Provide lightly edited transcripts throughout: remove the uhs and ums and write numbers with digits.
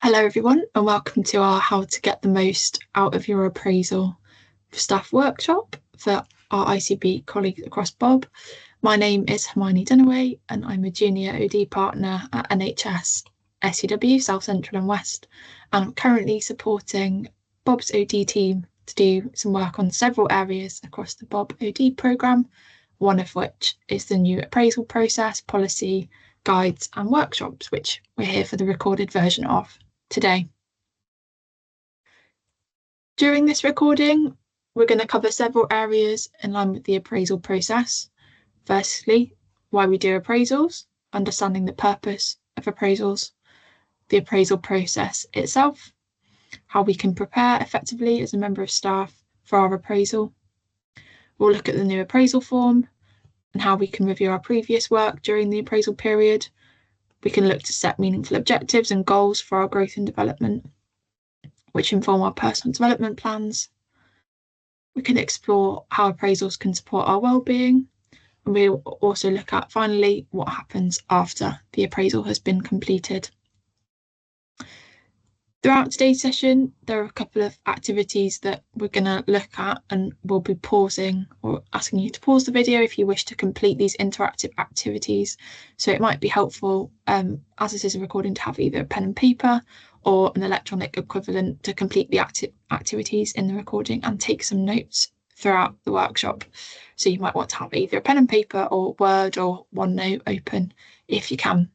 Hello everyone and welcome to our How to Get the Most Out of Your Appraisal Staff workshop for our ICB colleagues across Bob. My name is Hermione Dunaway and I'm a junior OD partner at NHS SEW South Central and West, and I'm currently supporting Bob's OD team to do some work on several areas across the Bob OD programme, one of which is the new appraisal process, policy, guides and workshops, which we're here for the recorded version of today. During this recording, we're going to cover several areas in line with the appraisal process. Firstly, why we do appraisals, understanding the purpose of appraisals, the appraisal process itself, how we can prepare effectively as a member of staff for our appraisal. We'll look at the new appraisal form and how we can review our previous work during the appraisal period. We can look to set meaningful objectives and goals for our growth and development, which inform our personal development plans. We can explore how appraisals can support our well-being, and we'll also look at, finally, what happens after the appraisal has been completed. Throughout today's session, there are a couple of activities that we're going to look at, and we'll be pausing or asking you to pause the video if you wish to complete these interactive activities. So it might be helpful, as this is a recording, to have either a pen and paper or an electronic equivalent to complete the activities in the recording and take some notes throughout the workshop. So you might want to have either a pen and paper or Word or OneNote open if you can.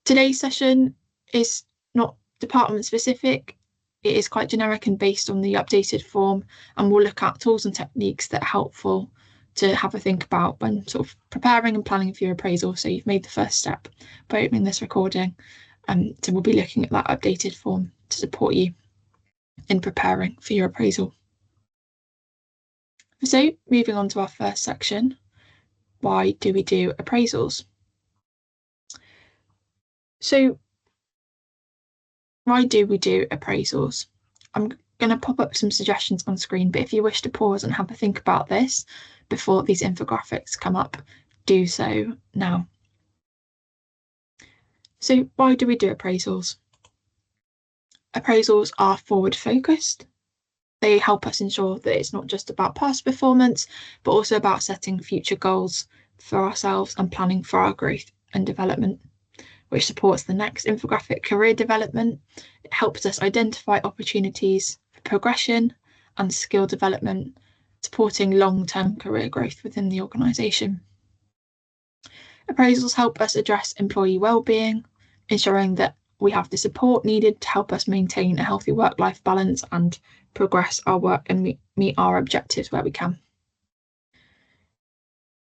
Today's session is not department specific. It is quite generic and based on the updated form, and we'll look at tools and techniques that are helpful to have a think about when sort of preparing and planning for your appraisal. So you've made the first step by opening this recording. So we'll be looking at that updated form to support you in preparing for your appraisal. So moving on to our first section, why do we do appraisals? So why do we do appraisals? I'm going to pop up some suggestions on screen, but if you wish to pause and have a think about this before these infographics come up, do so now. So why do we do appraisals? Appraisals are forward focused. They help us ensure that it's not just about past performance, but also about setting future goals for ourselves and planning for our growth and development, which supports the next infographic, career development. It helps us identify opportunities for progression and skill development, supporting long-term career growth within the organisation. Appraisals help us address employee well-being, ensuring that we have the support needed to help us maintain a healthy work-life balance and progress our work and meet our objectives where we can.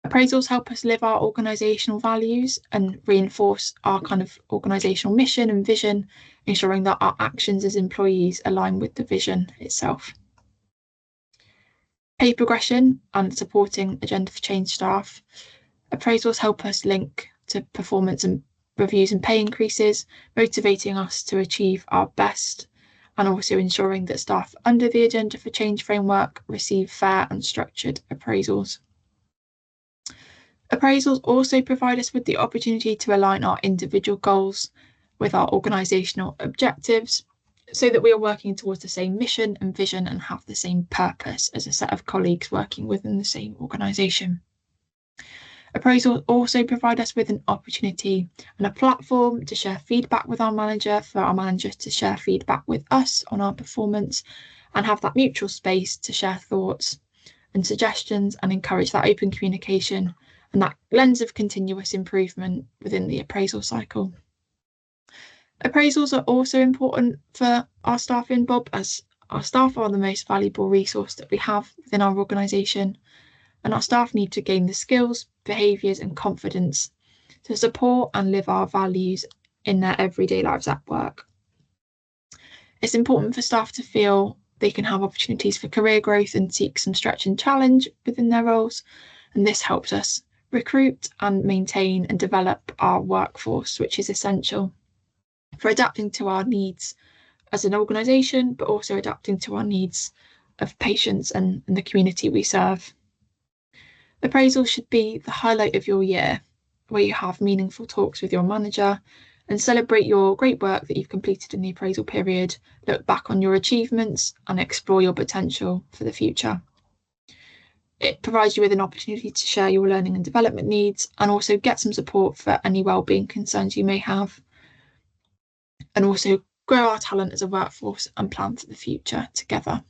Appraisals help us live our organisational values and reinforce our kind of organisational mission and vision, ensuring that our actions as employees align with the vision itself. Pay progression and supporting Agenda for Change staff. Appraisals help us link to performance and reviews and pay increases, motivating us to achieve our best, and also ensuring that staff under the Agenda for Change framework receive fair and structured appraisals. Appraisals also provide us with the opportunity to align our individual goals with our organisational objectives so that we are working towards the same mission and vision and have the same purpose as a set of colleagues working within the same organisation. Appraisals also provide us with an opportunity and a platform to share feedback with our manager, for our manager to share feedback with us on our performance, and have that mutual space to share thoughts and suggestions and encourage that open communication and that lens of continuous improvement within the appraisal cycle. Appraisals are also important for our staff in Bob, as our staff are the most valuable resource that we have within our organisation, and our staff need to gain the skills, behaviours and confidence to support and live our values in their everyday lives at work. It's important for staff to feel they can have opportunities for career growth and seek some stretch and challenge within their roles, and this helps us recruit and maintain and develop our workforce, which is essential for adapting to our needs as an organisation, but also adapting to our needs of patients and the community we serve. Appraisal should be the highlight of your year, where you have meaningful talks with your manager and celebrate your great work that you've completed in the appraisal period, look back on your achievements and explore your potential for the future. It provides you with an opportunity to share your learning and development needs and also get some support for any wellbeing concerns you may have, and also grow our talent as a workforce and plan for the future together.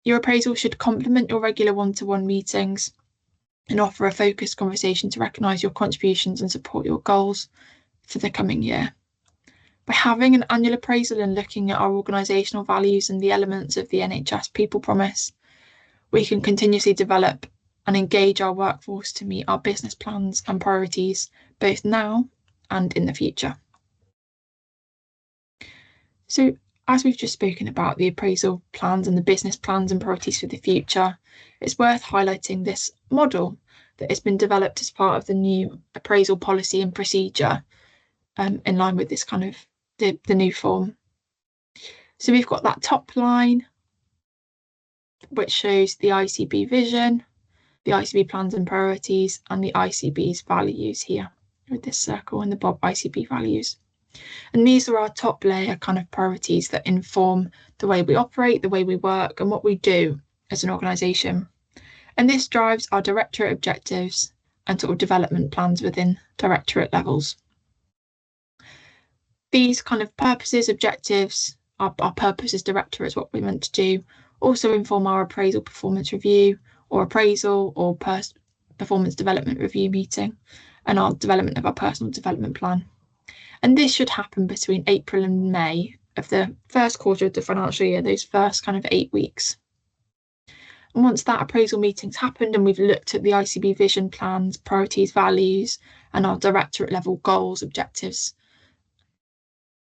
Your appraisal should complement your regular one-to-one meetings and offer a focused conversation to recognise your contributions and support your goals for the coming year. By having an annual appraisal and looking at our organisational values and the elements of the NHS People Promise, we can continuously develop and engage our workforce to meet our business plans and priorities, both now and in the future. So, as we've just spoken about the appraisal plans and the business plans and priorities for the future, it's worth highlighting this model that has been developed as part of the new appraisal policy and procedure, in line with this kind of the new form. So we've got that top line, which shows the ICB vision, the ICB plans and priorities, and the ICB's values here with this circle and the bob ICB values. And these are our top layer kind of priorities that inform the way we operate, the way we work, and what we do as an organisation. And this drives our directorate objectives and sort of development plans within directorate levels. These kind of purposes, objectives, our purpose as director is what we're meant to do, also inform our appraisal performance review or appraisal or performance development review meeting and our development of our personal development plan. And this should happen between April and May of the first quarter of the financial year, those first kind of 8 weeks. And once that appraisal meeting's happened and we've looked at the ICB vision plans, priorities, values, and our directorate level goals, objectives,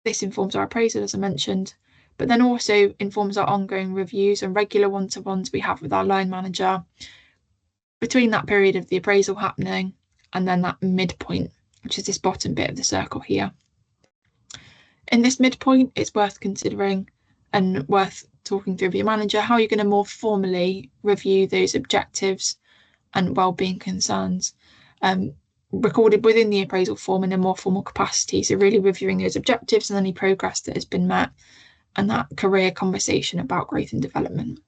this informs our appraisal, as I mentioned, but then also informs our ongoing reviews and regular one-to-ones we have with our line manager between that period of the appraisal happening and then that midpoint, which is this bottom bit of the circle here. In this midpoint, it's worth considering and worth talking through with your manager how you're going to more formally review those objectives and wellbeing concerns, recorded within the appraisal form in a more formal capacity. So really reviewing those objectives and any progress that has been met and that career conversation about growth and development.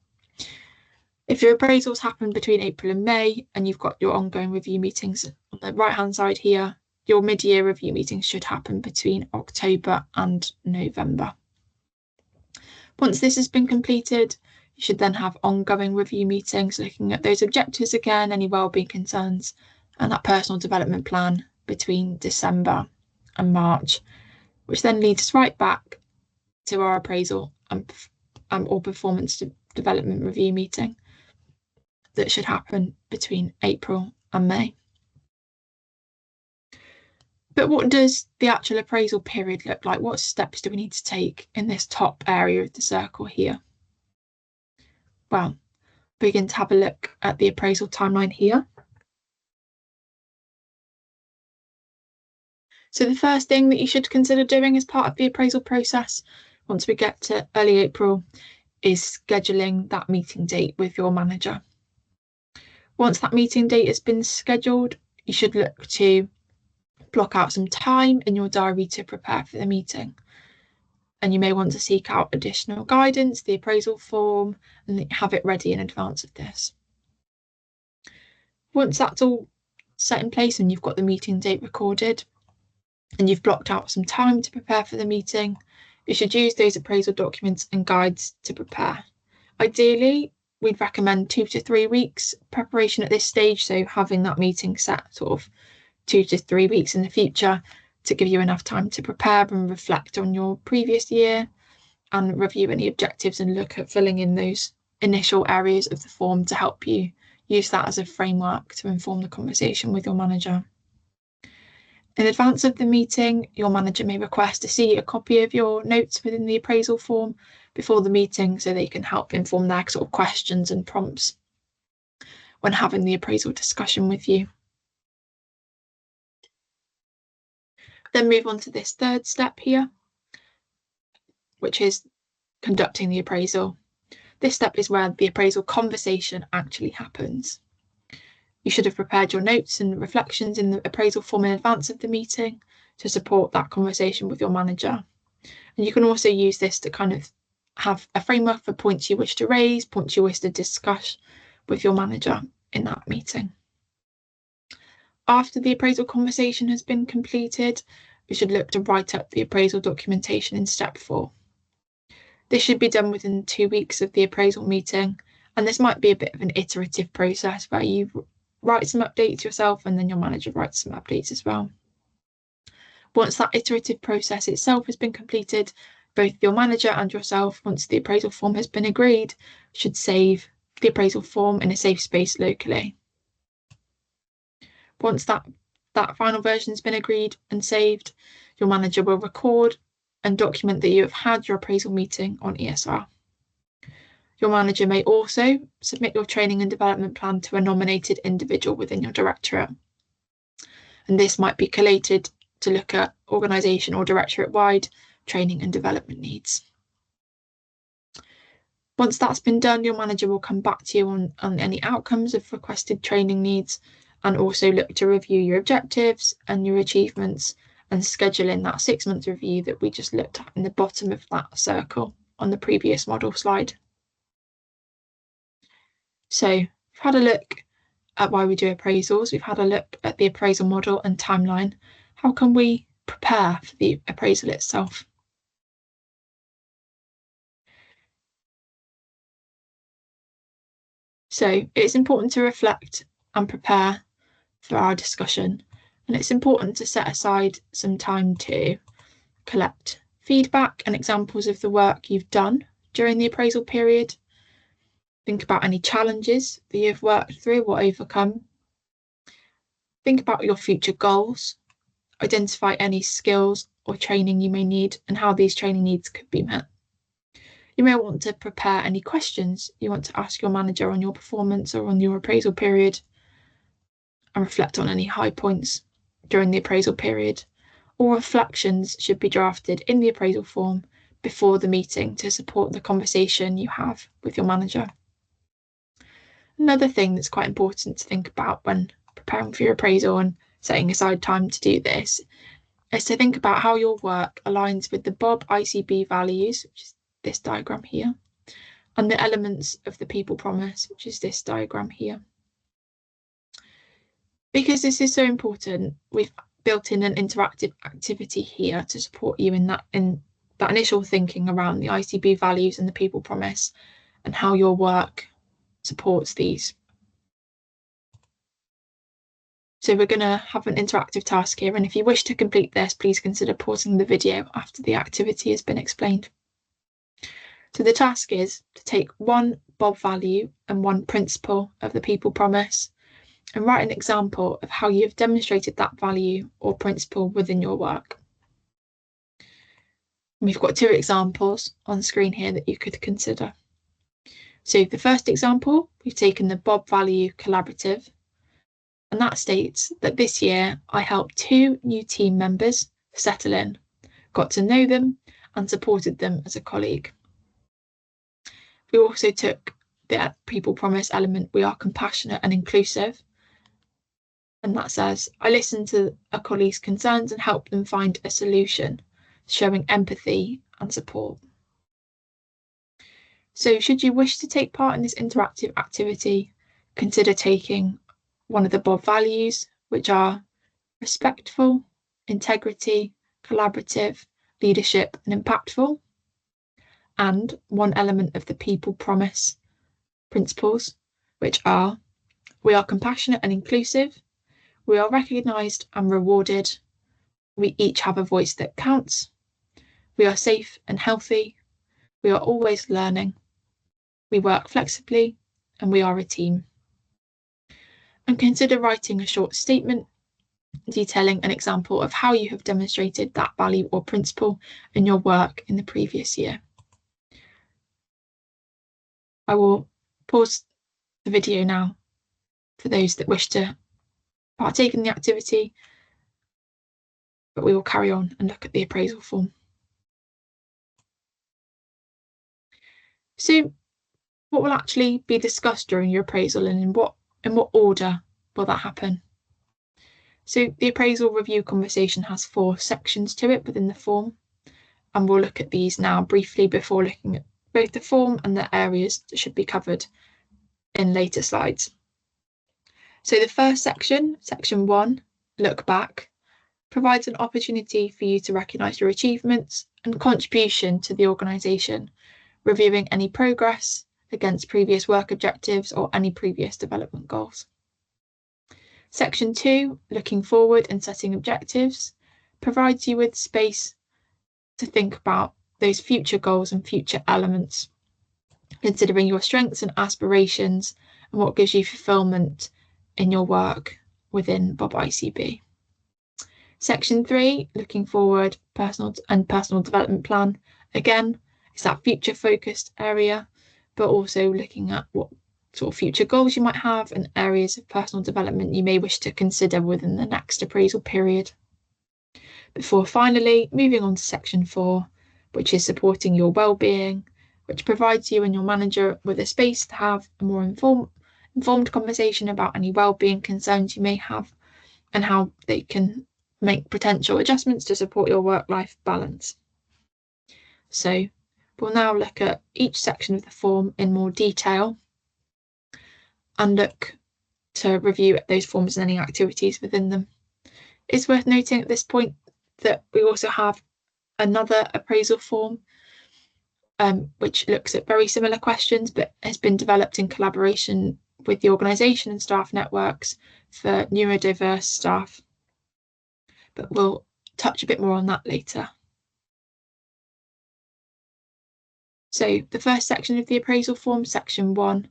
If your appraisals happen between April and May and you've got your ongoing review meetings on the right-hand side here, your mid-year review meetings should happen between October and November. Once this has been completed, you should then have ongoing review meetings looking at those objectives again, any wellbeing concerns, and that personal development plan between December and March, which then leads us right back to our appraisal or performance development review meeting that should happen between April and May. But what does the actual appraisal period look like? What steps do we need to take in this top area of the circle here? Well, begin to have a look at the appraisal timeline here. So the first thing that you should consider doing as part of the appraisal process, once we get to early April, is scheduling that meeting date with your manager. Once that meeting date has been scheduled, you should look to block out some time in your diary to prepare for the meeting. And you may want to seek out additional guidance, the appraisal form, and have it ready in advance of this. Once that's all set in place and you've got the meeting date recorded and you've blocked out some time to prepare for the meeting, you should use those appraisal documents and guides to prepare. Ideally, we'd recommend 2 to 3 weeks preparation at this stage, so having that meeting set sort of 2 to 3 weeks in the future to give you enough time to prepare and reflect on your previous year and review any objectives and look at filling in those initial areas of the form to help you use that as a framework to inform the conversation with your manager. In advance of the meeting, your manager may request to see a copy of your notes within the appraisal form before the meeting so they can help inform their sort of questions and prompts when having the appraisal discussion with you. Then move on to this third step here, which is conducting the appraisal. This step is where the appraisal conversation actually happens. You should have prepared your notes and reflections in the appraisal form in advance of the meeting to support that conversation with your manager. And you can also use this to kind of have a framework for points you wish to raise, points you wish to discuss with your manager in that meeting. After the appraisal conversation has been completed, we should look to write up the appraisal documentation in step 4. This should be done within 2 weeks of the appraisal meeting, and this might be a bit of an iterative process where you write some updates yourself and then your manager writes some updates as well. Once that iterative process itself has been completed, both your manager and yourself, once the appraisal form has been agreed, should save the appraisal form in a safe space locally. Once that final version has been agreed and saved, your manager will record and document that you have had your appraisal meeting on ESR. Your manager may also submit your training and development plan to a nominated individual within your directorate. And this might be collated to look at organisation or directorate-wide training and development needs. Once that's been done, your manager will come back to you on any outcomes of requested training needs, and also look to review your objectives and your achievements and schedule in that 6-month review that we just looked at in the bottom of that circle on the previous model slide. So we've had a look at why we do appraisals. We've had a look at the appraisal model and timeline. How can we prepare for the appraisal itself? So it's important to reflect and prepare for our discussion, and it's important to set aside some time to collect feedback and examples of the work you've done during the appraisal period. Think about any challenges that you've worked through or overcome. Think about your future goals. Identify any skills or training you may need and how these training needs could be met. You may want to prepare any questions you want to ask your manager on your performance or on your appraisal period, and reflect on any high points during the appraisal period, or reflections should be drafted in the appraisal form before the meeting to support the conversation you have with your manager. Another thing that's quite important to think about when preparing for your appraisal and setting aside time to do this is to think about how your work aligns with the Bob ICB values, which is this diagram here, and the elements of the people promise, which is this diagram here. Because this is so important, we've built in an interactive activity here to support you in that initial thinking around the ICB values and the people promise and how your work supports these. So we're going to have an interactive task here, and if you wish to complete this, please consider pausing the video after the activity has been explained. So the task is to take one Bob value and one principle of the people promise and write an example of how you have demonstrated that value or principle within your work. We've got 2 examples on screen here that you could consider. So the first example, we've taken the Bob value collaborative, and that states that this year I helped 2 new team members settle in, got to know them and supported them as a colleague. We also took the people promise element, we are compassionate and inclusive, and that says I listened to a colleague's concerns and helped them find a solution, showing empathy and support. So should you wish to take part in this interactive activity, consider taking one of the Bob values, which are respectful, integrity, collaborative, leadership, and impactful, and one element of the people promise principles, which are we are compassionate and inclusive, we are recognised and rewarded, we each have a voice that counts, we are safe and healthy, we are always learning, we work flexibly, and we are a team. And consider writing a short statement detailing an example of how you have demonstrated that value or principle in your work in the previous year. I will pause the video now for those that wish to partake in the activity, but we will carry on and look at the appraisal form. So what will actually be discussed during your appraisal, and in what order will that happen? So the appraisal review conversation has 4 sections to it within the form, and we'll look at these now briefly before looking at both the form and the areas that should be covered in later slides. So the first section, section 1, look back, provides an opportunity for you to recognise your achievements and contribution to the organisation, reviewing any progress against previous work objectives or any previous development goals. Section 2, looking forward and setting objectives, provides you with space to think about those future goals and future elements, considering your strengths and aspirations and what gives you fulfilment in your work within Bob ICB. Section 3, looking forward, personal development plan. Again, it's that future focused area, but also looking at what sort of future goals you might have and areas of personal development you may wish to consider within the next appraisal period. Before finally moving on to section 4, which is supporting your well-being, which provides you and your manager with a space to have a more informed conversation about any well-being concerns you may have and how they can make potential adjustments to support your work-life balance. So we'll now look at each section of the form in more detail and look to review those forms and any activities within them. It's worth noting at this point that we also have another appraisal form which looks at very similar questions but has been developed in collaboration with the organisation and staff networks for neurodiverse staff. But we'll touch a bit more on that later. So the first section of the appraisal form, section 1,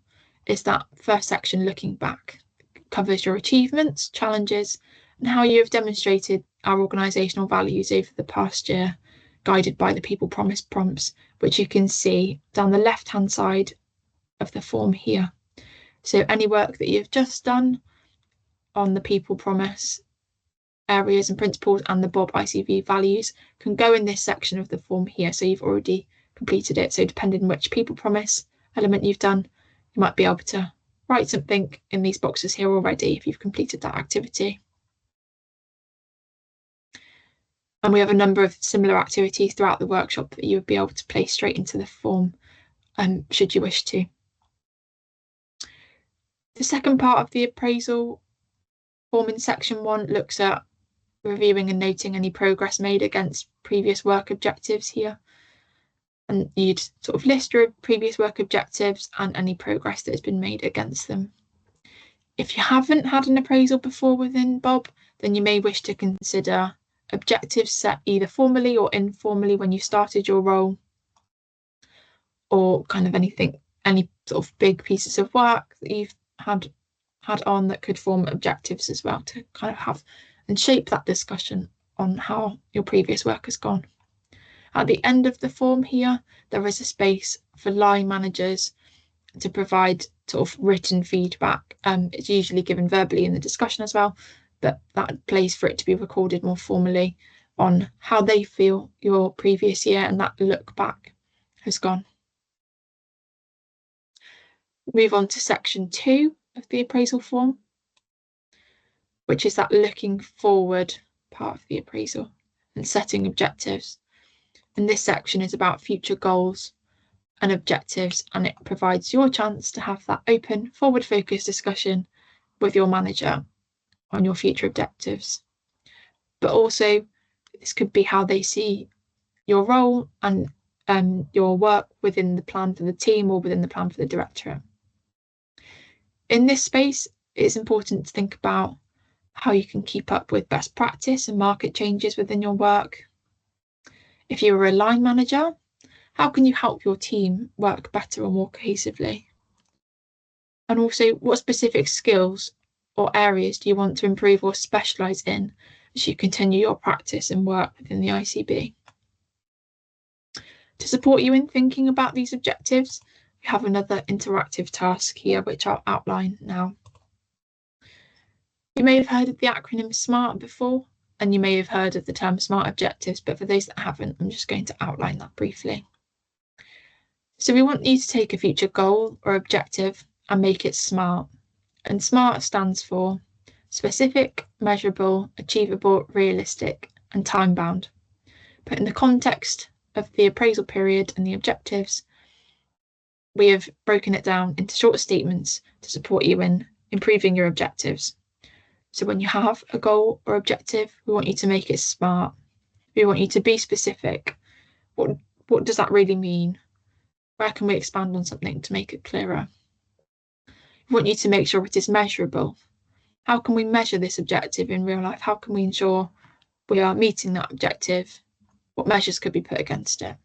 is that first section looking back. It covers your achievements, challenges, and how you have demonstrated our organisational values over the past year, guided by the People Promise prompts, which you can see down the left-hand side of the form here. So any work that you've just done on the People Promise areas and principles and the Bob ICB values can go in this section of the form here. So you've already completed it. So depending on which People Promise element you've done, you might be able to write something in these boxes here already if you've completed that activity. And we have a number of similar activities throughout the workshop that you would be able to place straight into the form should you wish to. The second part of the appraisal form in section 1 looks at reviewing and noting any progress made against previous work objectives here. And you'd sort of list your previous work objectives and any progress that has been made against them. If you haven't had an appraisal before within Bob, then you may wish to consider objectives set either formally or informally when you started your role, or kind of any sort of big pieces of work that you've had on that could form objectives as well, to kind of have and shape that discussion on how your previous work has gone. At the end of the form here, there is a space for line managers to provide sort of written feedback. It's usually given verbally in the discussion as well, but that place for it to be recorded more formally on how they feel your previous year and that look back has gone. Move on to section 2 of the appraisal form, which is that looking forward part of the appraisal and setting objectives. And this section is about future goals and objectives, and it provides your chance to have that open, forward-focused discussion with your manager on your future objectives. But also, this could be how they see your role and your work within the plan for the team or within the plan for the directorate. In this space, it's important to think about how you can keep up with best practice and market changes within your work. If you're a line manager, how can you help your team work better or more cohesively? And also, what specific skills or areas do you want to improve or specialise in as you continue your practice and work within the ICB? To support you in thinking about these objectives, we have another interactive task here, which I'll outline now. You may have heard of the acronym SMART before, and you may have heard of the term SMART objectives, but for those that haven't, I'm just going to outline that briefly. So we want you to take a future goal or objective and make it SMART. And SMART stands for specific, measurable, achievable, realistic, and time-bound. But in the context of the appraisal period and the objectives, we have broken it down into short statements to support you in improving your objectives. So when you have a goal or objective, we want you to make it SMART. We want you to be specific. What does that really mean? Where can we expand on something to make it clearer? We want you to make sure it is measurable. How can we measure this objective in real life? How can we ensure we are meeting that objective? What measures could be put against it?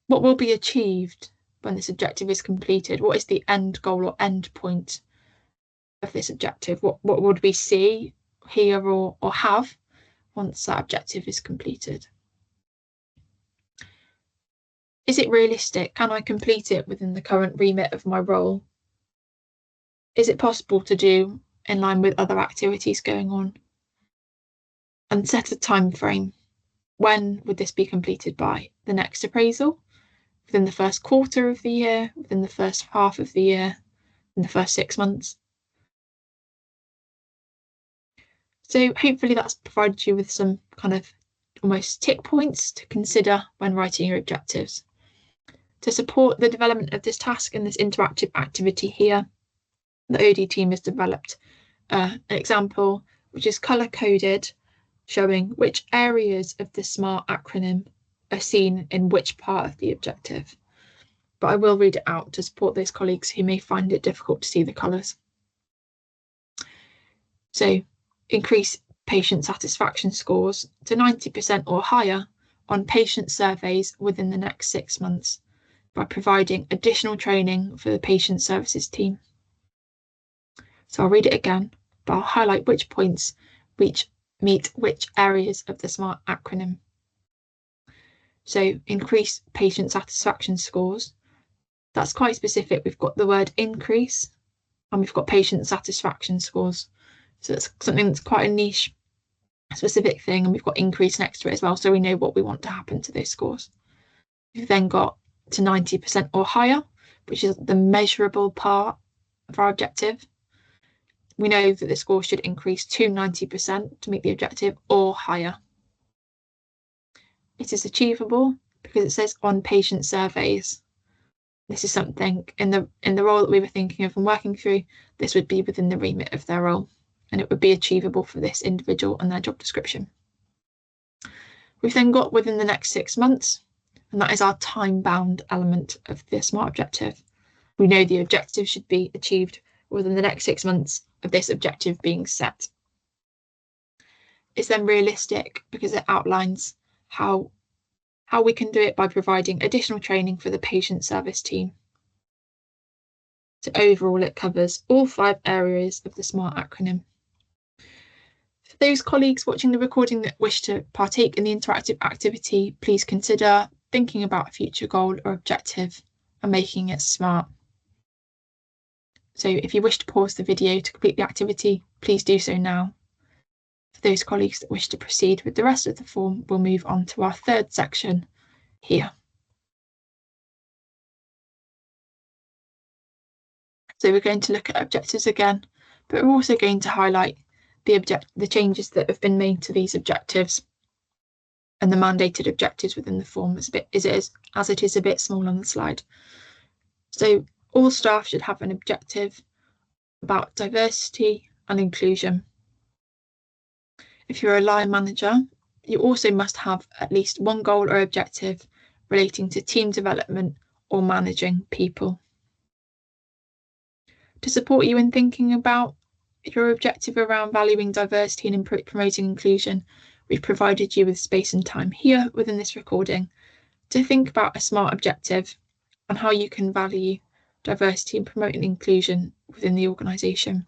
What will be achieved when this objective is completed? What is the end goal or end point of this objective? What would we see, hear, or have once that objective is completed? Is it realistic? Can I complete it within the current remit of my role? Is it possible to do in line with other activities going on? And set a time frame. When would this be completed by? The next appraisal? Within the first quarter of the year? Within the first half of the year? In the first 6 months? So hopefully that's provided you with some kind of almost tick points to consider when writing your objectives. To support the development of this task and this interactive activity here, the OD team has developed an example which is colour-coded, showing which areas of the SMART acronym are seen in which part of the objective. But I will read it out to support those colleagues who may find it difficult to see the colours. So, increase patient satisfaction scores to 90% or higher on patient surveys within the next 6 months by providing additional training for the patient services team. So I'll read it again, but I'll highlight which points meet which areas of the SMART acronym. So increase patient satisfaction scores. That's quite specific. We've got the word increase and we've got patient satisfaction scores. So it's something that's quite a niche, specific thing, and we've got increase next to it as well, so we know what we want to happen to those scores. We've then got to 90% or higher, which is the measurable part of our objective. We know that the score should increase to 90% to meet the objective or higher. It is achievable because it says on patient surveys. This is something in the role that we were thinking of and working through, this would be within the remit of their role, and it would be achievable for this individual and their job description. We've then got within the next 6 months, and that is our time-bound element of the SMART objective. We know the objective should be achieved within the next 6 months of this objective being set. It's then realistic because it outlines how we can do it by providing additional training for the patient service team. So overall, it covers all 5 areas of the SMART acronym. For those colleagues watching the recording that wish to partake in the interactive activity, please consider thinking about a future goal or objective and making it SMART. So if you wish to pause the video to complete the activity, please do so now. For those colleagues that wish to proceed with the rest of the form, we'll move on to our 3rd section here. So we're going to look at objectives again, but we're also going to highlight the changes that have been made to these objectives and the mandated objectives within the form as it is a bit small on the slide. So all staff should have an objective about diversity and inclusion. If you're a line manager, you also must have at least one goal or objective relating to team development or managing people. To support you in thinking about your objective around valuing diversity and promoting inclusion, we've provided you with space and time here within this recording to think about a SMART objective and how you can value diversity and promoting inclusion within the organisation.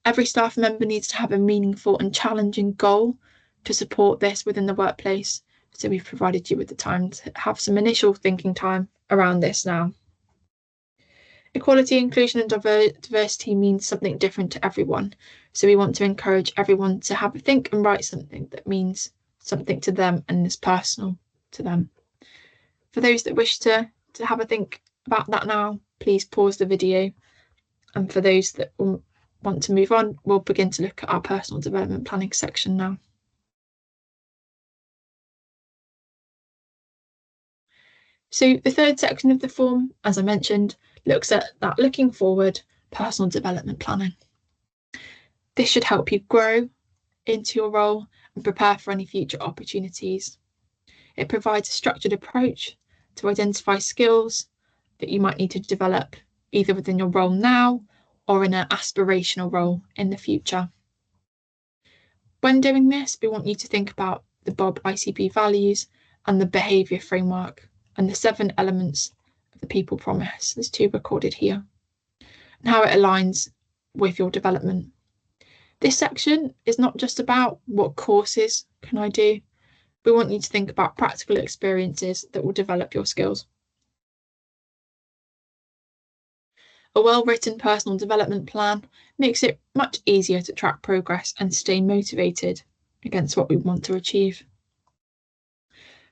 Every staff member needs to have a meaningful and challenging goal to support this within the workplace. So we've provided you with the time to have some initial thinking time around this now. Equality, inclusion and diversity means something different to everyone. So we want to encourage everyone to have a think and write something that means something to them and is personal to them. For those that wish to have a think about that now, please pause the video And for those that want to move on, we'll begin to look at our personal development planning section now. So the third section of the form, as I mentioned, looks at that looking forward personal development planning. This should help you grow into your role and prepare for any future opportunities. It provides a structured approach to identify skills that you might need to develop either within your role now or in an aspirational role in the future. When doing this, we want you to think about the Bob ICB values and the behaviour framework and the 7 elements of the people promise. There's 2 recorded here, and how it aligns with your development. This section is not just about what courses can I do. We want you to think about practical experiences that will develop your skills. A well-written personal development plan makes it much easier to track progress and stay motivated against what we want to achieve.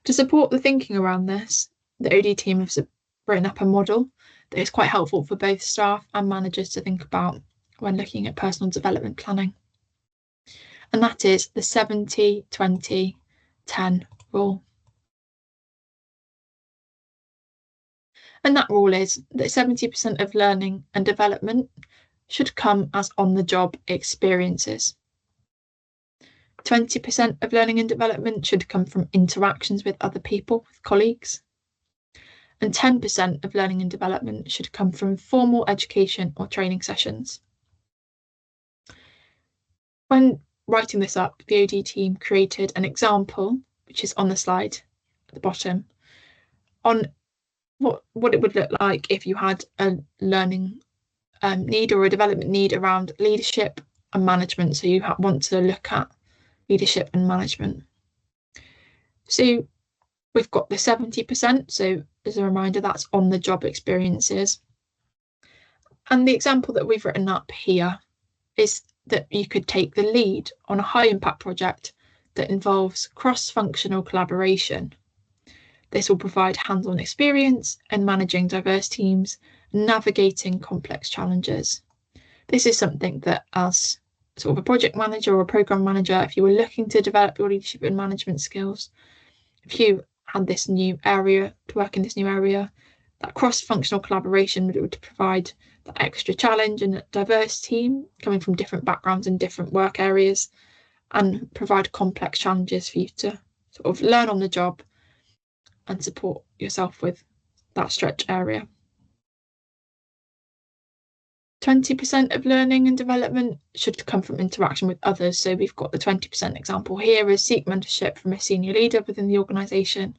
To support the thinking around this, the OD team has written up a model that is quite helpful for both staff and managers to think about when looking at personal development planning. And that is the 70-20-10 rule. And that rule is that 70% of learning and development should come as on-the-job experiences. 20% of learning and development should come from interactions with other people, with colleagues. And 10% of learning and development should come from formal education or training sessions. When writing this up, the OD team created an example, which is on the slide at the bottom, on what it would look like if you had a learning need or a development need around leadership and management. So you want to look at leadership and management. So we've got the 70%. So as a reminder, that's on the job experiences. And the example that we've written up here is that you could take the lead on a high impact project that involves cross-functional collaboration. This will provide hands-on experience in managing diverse teams, navigating complex challenges. This is something that as sort of a project manager or a program manager, if you were looking to develop your leadership and management skills, if you had this new area to work in this new area, that cross-functional collaboration would provide that extra challenge and a diverse team coming from different backgrounds and different work areas, and provide complex challenges for you to sort of learn on the job and support yourself with that stretch area. 20% of learning and development should come from interaction with others. So we've got the 20% example here is seek mentorship from a senior leader within the organisation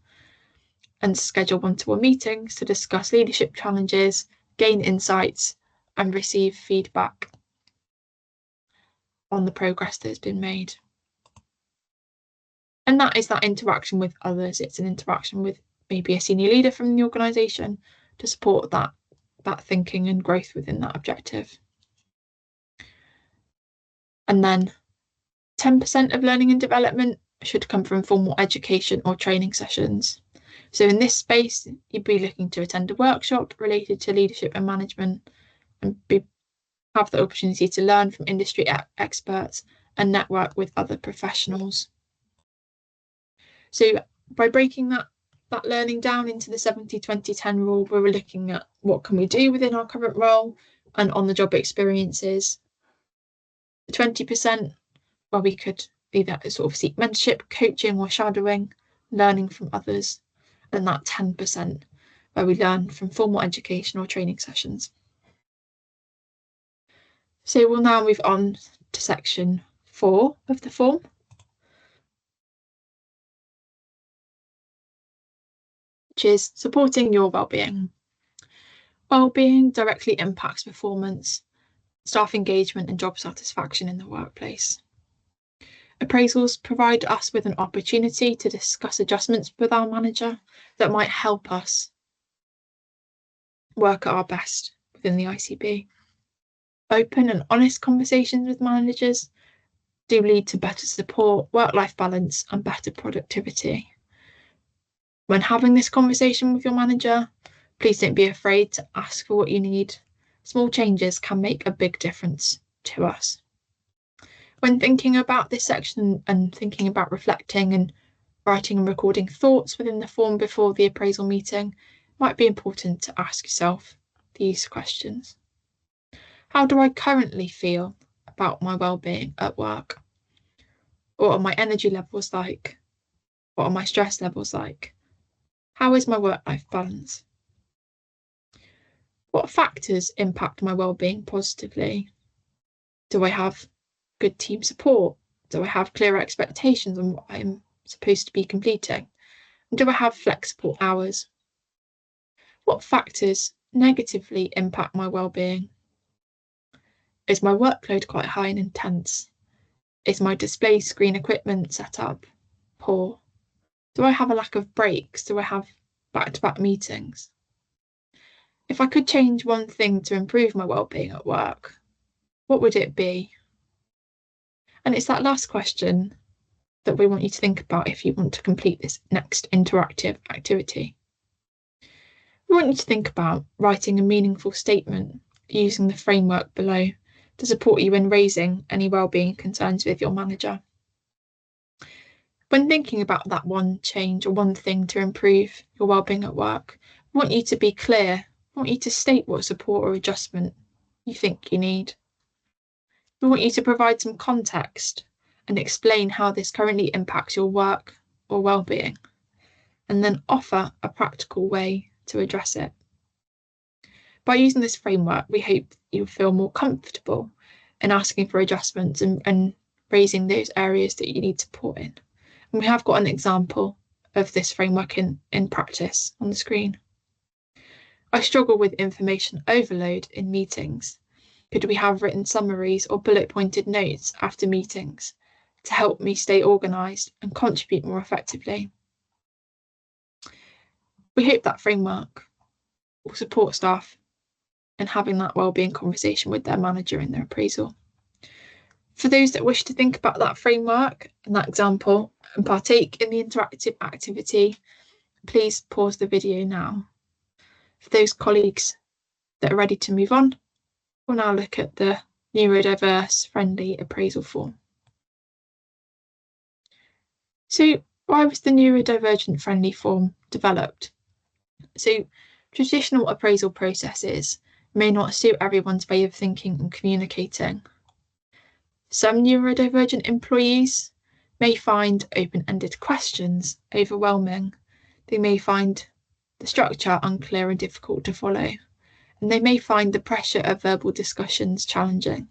and schedule one-to-one meetings to discuss leadership challenges, gain insights and receive feedback on the progress that has been made. And that is that interaction with others. It's an interaction with maybe a senior leader from the organisation to support that thinking and growth within that objective. And then 10% of learning and development should come from formal education or training sessions. So in this space, you'd be looking to attend a workshop related to leadership and management and have the opportunity to learn from industry experts and network with other professionals. So by breaking that learning down into the 70-20-10 rule, we're looking at what can we do within our current role and on the job experiences. The 20% where we could either sort of seek mentorship, coaching or shadowing, learning from others, and that 10% where we learn from formal education or training sessions. So we'll now move on to section 4 of the form. Which is supporting your well-being. Well-being directly impacts performance, staff engagement and job satisfaction in the workplace. Appraisals provide us with an opportunity to discuss adjustments with our manager that might help us work at our best within the ICB. Open and honest conversations with managers do lead to better support, work-life balance and better productivity. When having this conversation with your manager, please don't be afraid to ask for what you need. Small changes can make a big difference to us. When thinking about this section and thinking about reflecting and writing and recording thoughts within the form before the appraisal meeting, it might be important to ask yourself these questions. How do I currently feel about my well-being at work? What are my energy levels like? What are my stress levels like? How is my work-life balance? What factors impact my well-being positively? Do I have good team support? Do I have clear expectations on what I'm supposed to be completing? And do I have flexible hours? What factors negatively impact my well-being? Is my workload quite high and intense? Is my display screen equipment set up poor? Do I have a lack of breaks? Do I have back-to-back meetings? If I could change one thing to improve my well-being at work, what would it be? And it's that last question that we want you to think about if you want to complete this next interactive activity. We want you to think about writing a meaningful statement using the framework below to support you in raising any wellbeing concerns with your manager. When thinking about that one change or one thing to improve your wellbeing at work, we want you to be clear. We want you to state what support or adjustment you think you need. We want you to provide some context and explain how this currently impacts your work or well-being, and then offer a practical way to address it. By using this framework, we hope you'll feel more comfortable in asking for adjustments and raising those areas that you need support in. And we have got an example of this framework in practice on the screen. I struggle with information overload in meetings. Could we have written summaries or bullet-pointed notes after meetings to help me stay organised and contribute more effectively? We hope that framework will support staff in having that wellbeing conversation with their manager in their appraisal. For those that wish to think about that framework and that example and partake in the interactive activity, please pause the video now. For those colleagues that are ready to move on, we'll now look at the neurodiverse friendly appraisal form. So why was the neurodivergent friendly form developed? So traditional appraisal processes may not suit everyone's way of thinking and communicating. Some neurodivergent employees may find open-ended questions overwhelming. They may find the structure unclear and difficult to follow, and they may find the pressure of verbal discussions challenging.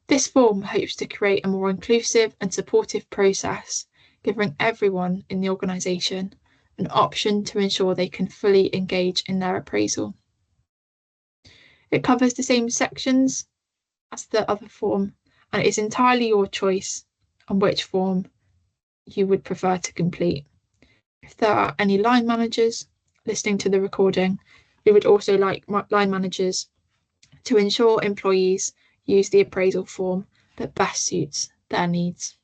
This form hopes to create a more inclusive and supportive process, giving everyone in the organisation an option to ensure they can fully engage in their appraisal. It covers the same sections as the other form, and it is entirely your choice on which form you would prefer to complete. If there are any line managers listening to the recording, we would also like line managers to ensure employees use the appraisal form that best suits their needs.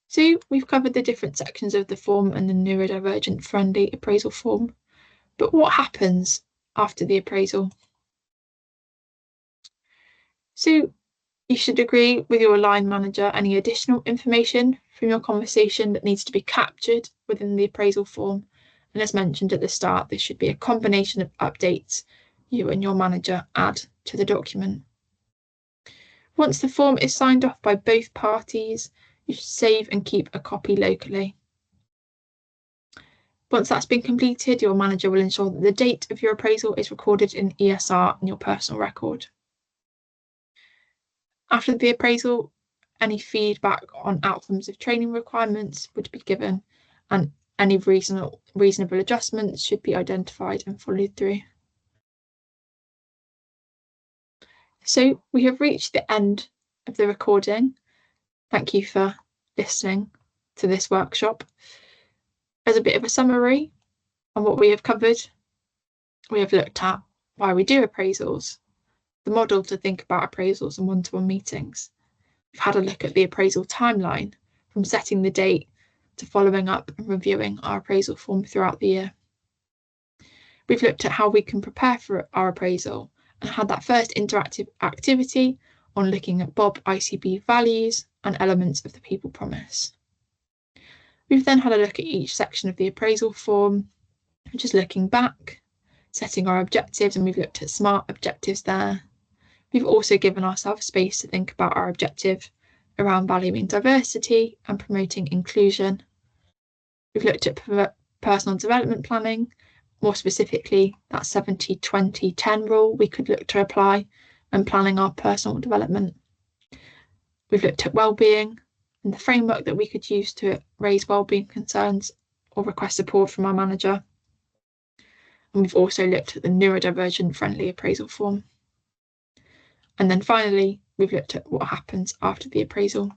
So we've covered the different sections of the form and the neurodivergent friendly appraisal form, but what happens after the appraisal? So you should agree with your line manager any additional information from your conversation that needs to be captured within the appraisal form. And as mentioned at the start, this should be a combination of updates you and your manager add to the document. Once the form is signed off by both parties, you should save and keep a copy locally. Once that's been completed, your manager will ensure that the date of your appraisal is recorded in ESR in your personal record. After the appraisal, any feedback on outcomes of training requirements would be given, and any reasonable adjustments should be identified and followed through. So we have reached the end of the recording. Thank you for listening to this workshop. As a bit of a summary on what we have covered, we have looked at why we do appraisals, the model to think about appraisals and one-to-one meetings. We've had a look at the appraisal timeline from setting the date to following up and reviewing our appraisal form throughout the year. We've looked at how we can prepare for our appraisal and had that first interactive activity on looking at Bob ICB values and elements of the people promise. We've then had a look at each section of the appraisal form, just looking back, setting our objectives, and we've looked at SMART objectives there. We've also given ourselves space to think about our objective around valuing diversity and promoting inclusion. We've looked at personal development planning, more specifically that 70-20-10 rule we could look to apply when planning our personal development. We've looked at wellbeing and the framework that we could use to raise wellbeing concerns or request support from our manager. And we've also looked at the neurodivergent friendly appraisal form. And then finally, we've looked at what happens after the appraisal.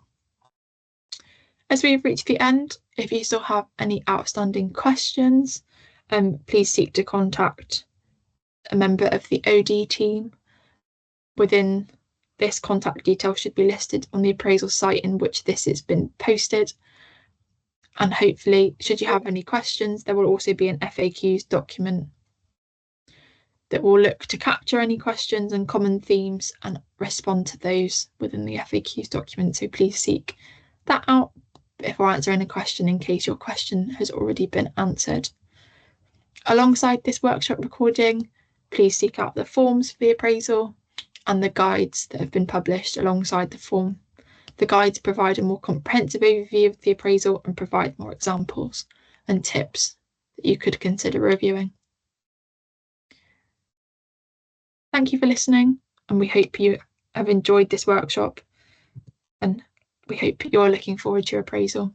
As we've reached the end, if you still have any outstanding questions, please seek to contact a member of the OD team. Within this, contact details should be listed on the appraisal site in which this has been posted. And hopefully, should you have any questions, there will also be an FAQs document that will look to capture any questions and common themes and respond to those within the FAQs document. So please seek that out before answering a question in case your question has already been answered. Alongside this workshop recording, please seek out the forms for the appraisal and the guides that have been published alongside the form. The guides provide a more comprehensive overview of the appraisal and provide more examples and tips that you could consider reviewing. Thank you for listening, and we hope you have enjoyed this workshop, and we hope you're looking forward to your appraisal.